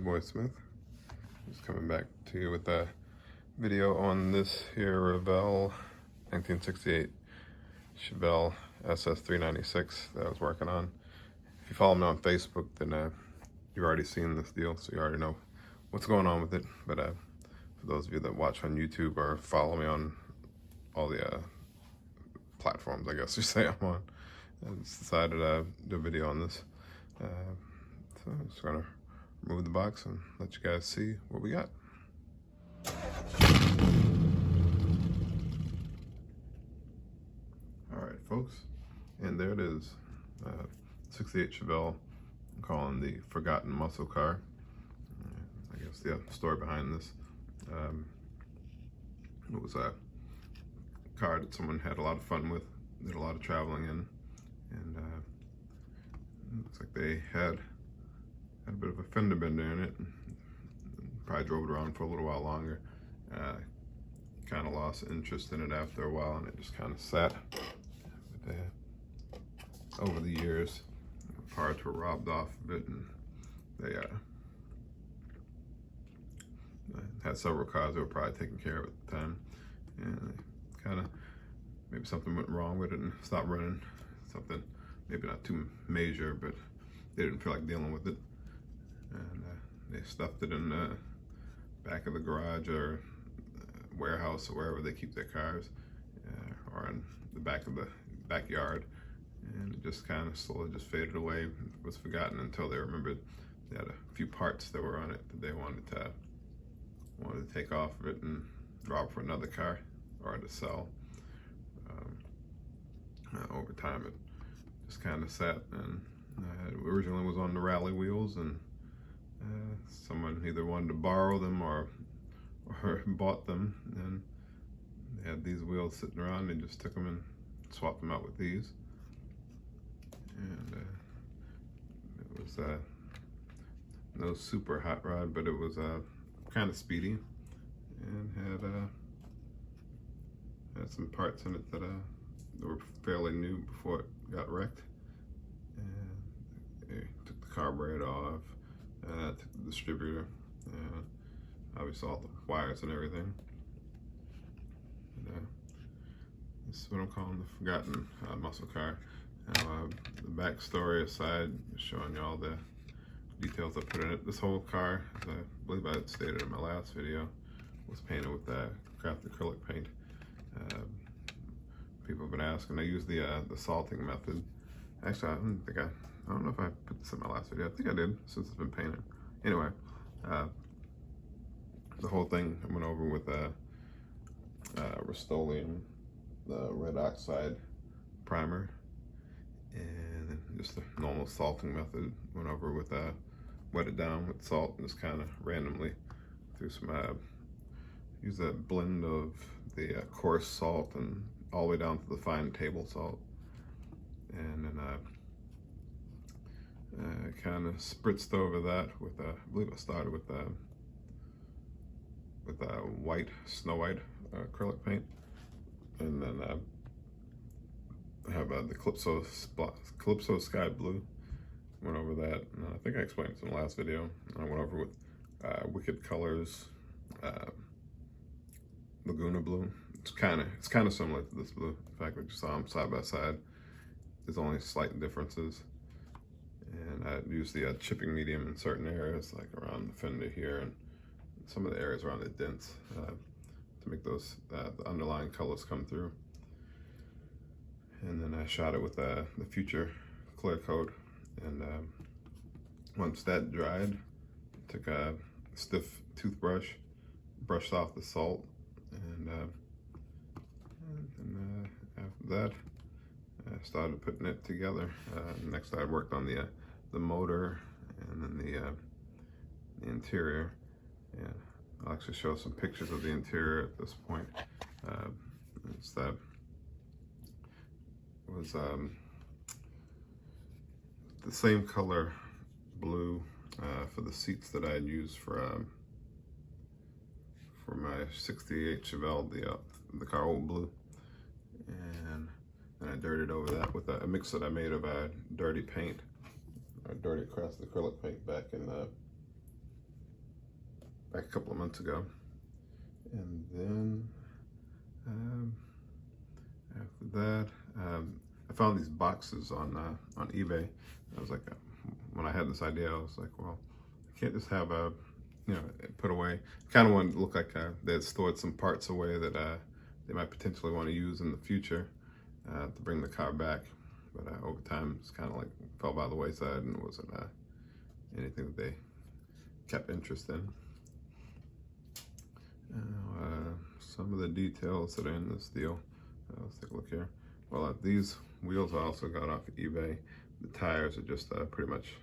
Boy Smith, just coming back to you with a video on this here Revell 1968 Chevelle SS396 that I was working on. If you follow me on Facebook, then you've already seen this deal, so you already know what's going on with it. But for those of you that watch on YouTube or follow me on all the platforms, I guess you say I'm on, I just decided to do a video on this. So I'm just gonna remove the box and let you guys see what we got. All right, folks, and there it is. 68 Chevelle, I'm calling the forgotten muscle car. I guess the story behind this. It was a car that someone had a lot of fun with, did a lot of traveling in, and it looks like they had a bit of a fender bender in it. Probably drove it around for a little while longer. Kind of lost interest in it after a while, and it just kind of sat. But, over the years, parts were robbed off of it, and they had several cars they were probably taking care of at the time, and kind of maybe something went wrong with it and stopped running. Something maybe not too major, but they didn't feel like dealing with it. And they stuffed it in the back of the garage or warehouse or wherever they keep their cars, or in the back of the backyard, and it just kind of slowly just faded away. It was forgotten until they remembered they had a few parts that were on it that they wanted to take off of it and drop for another car or to sell. Over time, it just kind of sat, and it originally was on the rally wheels, and someone either wanted to borrow them or bought them, and they had these wheels sitting around. They just took them and swapped them out with these, and it was no super hot rod, but it was kind of speedy, and had some parts in it that were fairly new before it got wrecked. And they took the carburetor off, took the distributor, obviously all the wires and everything. And, this is what I'm calling the forgotten muscle car. Now, the back story aside, showing you all the details I put in it. This whole car, as I believe I stated in my last video, was painted with craft acrylic paint. People have been asking. I use the salting method. Actually, I don't know if I put this in my last video. I think I did, since it's been painted. Anyway, the whole thing I went over with Rust-Oleum, the red oxide primer, and then just the normal salting method. Went over with wet it down with salt and just kind of randomly threw some use that blend of the coarse salt and all the way down to the fine table salt, and then kind of spritzed over that with I believe I started with white, snow white acrylic paint, and then I have the Calypso Sky Blue. Went over that, and I think I explained this in the last video. I went over with Wicked Colors Laguna Blue. It's kind of similar to this blue. In fact, we just saw them side by side. There's only slight differences. And I used the chipping medium in certain areas, like around the fender here and some of the areas around the dents, to make those the underlying colors come through. And then I shot it with the Future clear coat. And once that dried, took a stiff toothbrush, brushed off the salt, and after that, I started putting it together. Next, I worked on the motor and then the interior. And I'll actually show some pictures of the interior at this point. It was the same color blue for the seats that I had used for my '68 Chevelle, the car old blue, and I dirtied over that with a mix that I made of dirty paint, dirty across the acrylic paint back a couple of months ago. And then after that, I found these boxes on eBay. I was like, when I had this idea, I was like, well, I can't just have put away. Kind of wanted to look like they had stored some parts away that they might potentially want to use in the future to bring the car back. But over time, it's kind of like fell by the wayside, and it wasn't anything that they kept interest in. Some of the details that are in this deal. Let's take a look here. Well, these wheels I also got off of eBay. The tires are just pretty much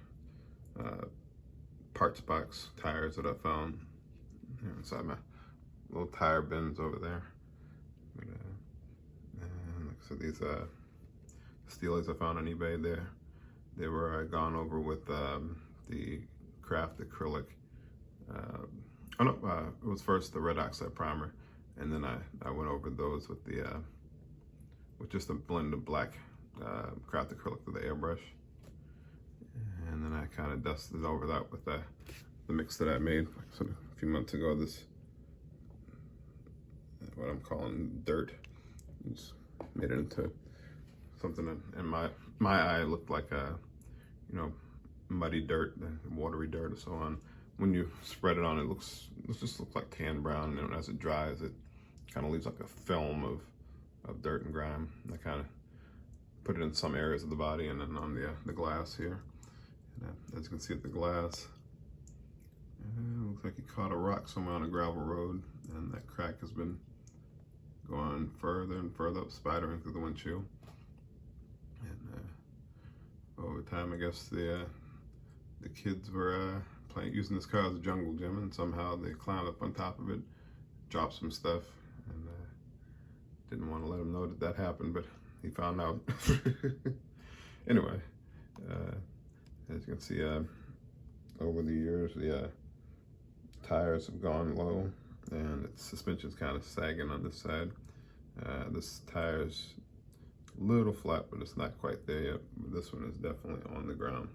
parts box tires that I found here inside my little tire bins over there. But, and like I said, these steelies I found on eBay, they were gone over with the craft acrylic. It was first the red oxide primer, and then I went over those with with just a blend of black craft acrylic with the airbrush, and then I kind of dusted over that with the mix that I made like I said, a few months ago. This what I'm calling dirt. Just made it into something that in my eye looked like muddy dirt, watery dirt, or so on. When you spread it on, it just looks like tan brown, and as it dries, it kind of leaves like a film of dirt and grime. I kind of put it in some areas of the body, and then on the glass here. And as you can see at the glass, it looks like he caught a rock somewhere on a gravel road, and that crack has been going further and further up, spidering through the windshield. And over time, I guess the kids were using this car as a jungle gym, and somehow they climbed up on top of it, dropped some stuff, and didn't want to let him know that happened, but he found out. Anyway, as you can see, over the years, the tires have gone low, and its suspension's kind of sagging on this side. This tire's a little flat, but it's not quite there yet. But this one is definitely on the ground.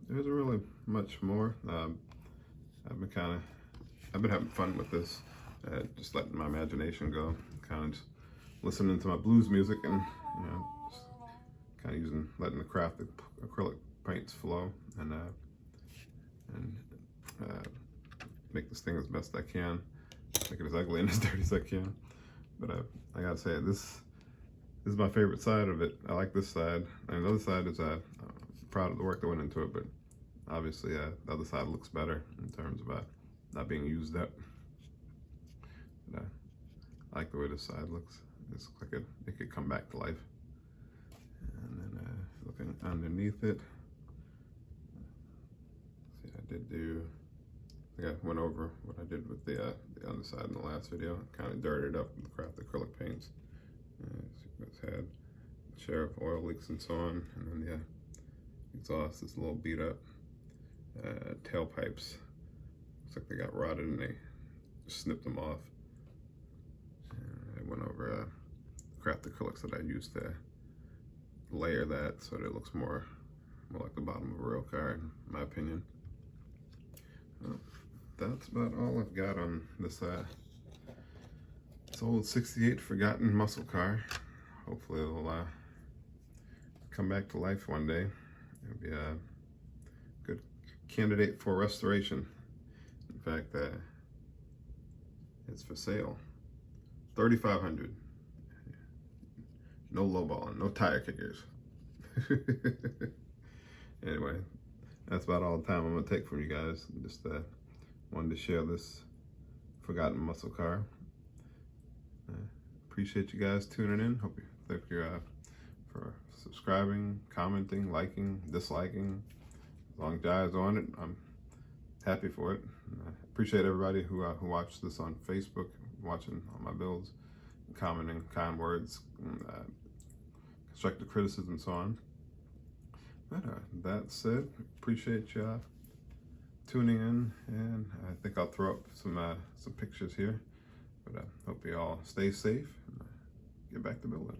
There isn't really much more. I've been having fun with this, just letting my imagination go, kind of just listening to my blues music, and just kind of letting the craft acrylic paints flow, and make this thing as best I can, make it as ugly and as dirty as I can. But I gotta say, this is my favorite side of it. I like this side, and the other side is proud of the work that went into it, but obviously the other side looks better in terms of not being used up. But I like the way this side looks. It looks like it could come back to life. And then looking underneath it, see, I think I went over what I did with the underside in the last video. Kind of dirtied up with craft acrylic paints. It's had share of oil leaks and so on, and then the exhaust is a little beat up. Tailpipes, looks like they got rotted and they snipped them off. And I went over craft acrylics that I used to layer that so that it looks more like the bottom of a real car, in my opinion. Well, that's about all I've got on this old '68 forgotten muscle car. Hopefully it'll come back to life one day. It'll be a good candidate for restoration. In fact, it's for sale. $3,500. No lowballing, no tire kickers. Anyway, that's about all the time I'm gonna take from you guys. Just wanted to share this forgotten muscle car. Appreciate you guys tuning in. Thank you for subscribing, commenting, liking, disliking. As long as you guys are on it, I'm happy for it. I appreciate everybody who watched this on Facebook, watching all my builds, commenting kind words, constructive criticism, and so on. But that said, appreciate you tuning in, and I think I'll throw up some pictures here. But I hope you all stay safe and get back to building.